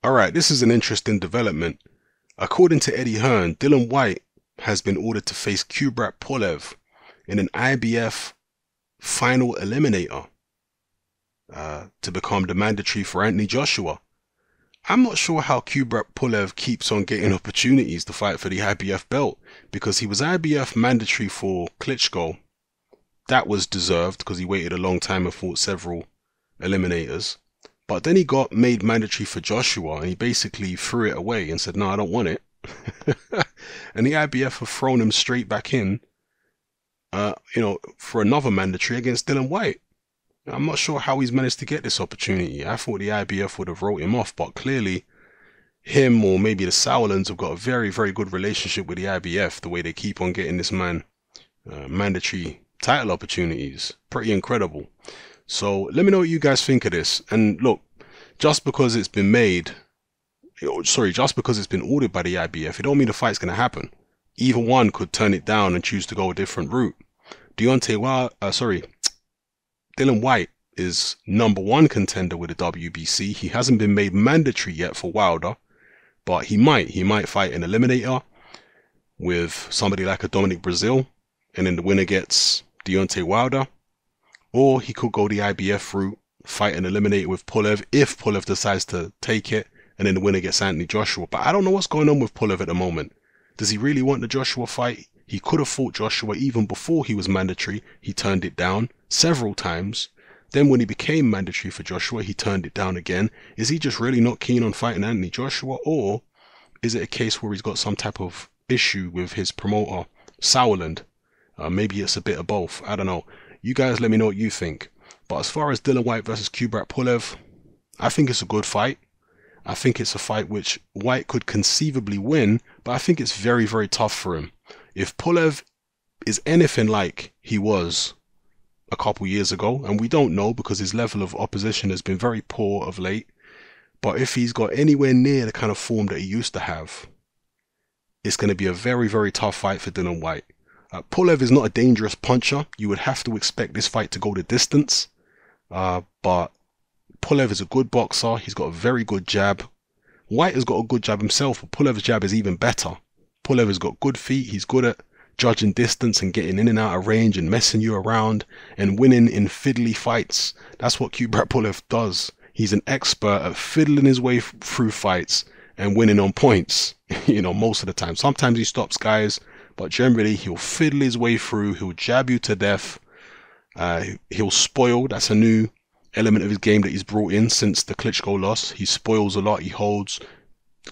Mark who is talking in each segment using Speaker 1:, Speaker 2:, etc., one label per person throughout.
Speaker 1: Alright, this is an interesting development. According to Eddie Hearn, Dillian Whyte has been ordered to face Kubrat Pulev in an IBF final eliminator to become the mandatory for Anthony Joshua. I'm not sure how Kubrat Pulev keeps on getting opportunities to fight for the IBF belt, because he was IBF mandatory for Klitschko. That was deserved because he waited a long time and fought several eliminators. But then he got made mandatory for Joshua, and he basically threw it away and said, no, I don't want it. And the IBF have thrown him straight back in, for another mandatory against Dillian Whyte. I'm not sure how he's managed to get this opportunity. I thought the IBF would have wrote him off, but clearly him or maybe the Sauerlands have got a very, very good relationship with the IBF, the way they keep on getting this man mandatory title opportunities. Pretty incredible. So let me know what you guys think of this. And look, just because it's been just because it's been ordered by the IBF, it don't mean the fight's going to happen. Either one could turn it down and choose to go a different route. Dillian Whyte is #1 contender with the WBC. He hasn't been made mandatory yet for Wilder, but he might fight an eliminator with somebody like a Dominic Brazil, and then the winner gets Deontay Wilder. Or he could go the IBF route, fight an eliminator with Pulev if Pulev decides to take it, and then the winner gets Anthony Joshua. But I don't know what's going on with Pulev at the moment. Does he really want the Joshua fight? He could have fought Joshua even before he was mandatory. He turned it down several times. Then when he became mandatory for Joshua, he turned it down again. Is he just really not keen on fighting Anthony Joshua? Or is it a case where he's got some type of issue with his promoter, Sauerland? Maybe it's a bit of both. I don't know. You guys let me know what you think. But as far as Dillian Whyte versus Kubrat Pulev, I think it's a good fight. I think it's a fight which Whyte could conceivably win, but I think it's very, very tough for him. If Pulev is anything like he was a couple years ago, and we don't know because his level of opposition has been very poor of late, but if he's got anywhere near the kind of form that he used to have, it's going to be a very, very tough fight for Dillian Whyte. Pulev is not a dangerous puncher. You would have to expect this fight to go the distance, but Pulev is a good boxer. He's got a very good jab. Whyte has got a good jab himself, but Pulev's jab is even better. Pulev has got good feet. He's good at judging distance and getting in and out of range and messing you around and winning in fiddly fights. That's what Kubrat Pulev does. He's an expert at fiddling his way through fights and winning on points, most of the time. Sometimes he stops guys, but generally he'll fiddle his way through. He'll jab you to death. He'll spoil. That's a new element of his game that he's brought in since the Klitschko loss. He spoils a lot. He holds.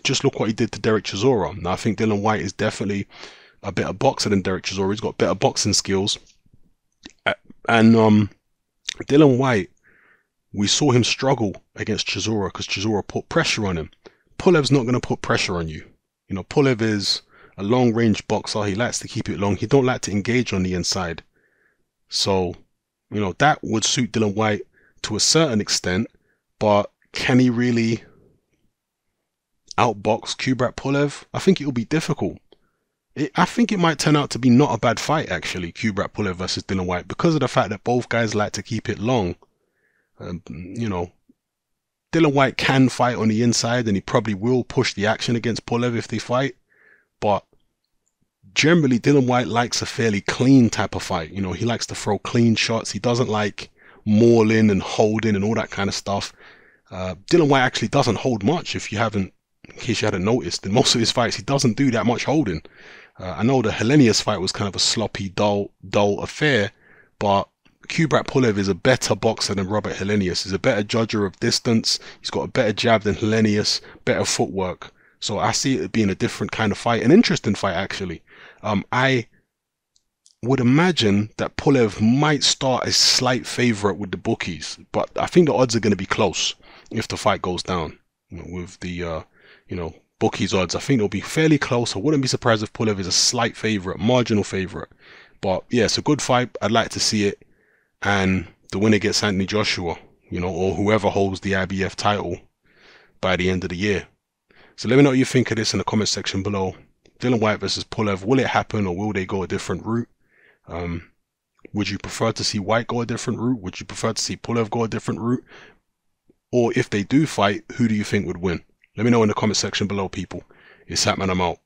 Speaker 1: Just look what he did to Derek Chisora. Now I think Dillian Whyte is definitely a better boxer than Derek Chisora. He's got better boxing skills. And Dillian Whyte, we saw him struggle against Chisora because Chisora put pressure on him. Pulev's not going to put pressure on you. Pulev is a long-range boxer. He likes to keep it long. He don't like to engage on the inside. So, that would suit Dillian Whyte to a certain extent, but can he really outbox Kubrat Pulev? I think it will be difficult. I think it might turn out to be not a bad fight, actually, Kubrat Pulev versus Dillian Whyte, because of the fact that both guys like to keep it long. Dillian Whyte can fight on the inside, and he probably will push the action against Pulev if they fight, but generally Dillian Whyte likes a fairly clean type of fight. He likes to throw clean shots. He doesn't like mauling and holding and all that kind of stuff. Dillian Whyte actually doesn't hold much, in case you hadn't noticed. In most of his fights, he doesn't do that much holding. I know the Helenius fight was kind of a sloppy, dull affair, but Kubrat Pulev is a better boxer than Robert Helenius. He's a better judger of distance. He's got a better jab than Helenius, better footwork. So I see it being a different kind of fight, an interesting fight actually. I would imagine that Pulev might start a slight favorite with the bookies, but I think the odds are going to be close if the fight goes down. With the bookies odds, I think it'll be fairly close. I wouldn't be surprised if Pulev is a slight favorite, marginal favorite. But yeah, it's a good fight. I'd like to see it, and the winner gets Anthony Joshua, or whoever holds the IBF title by the end of the year. So let me know what you think of this in the comment section below. Dillian Whyte versus Pulev, will it happen, or will they go a different route? Would you prefer to see Whyte go a different route? Would you prefer to see Pulev go a different route? Or if they do fight, who do you think would win? Let me know in the comment section below, people. It's Hatman, I'm out.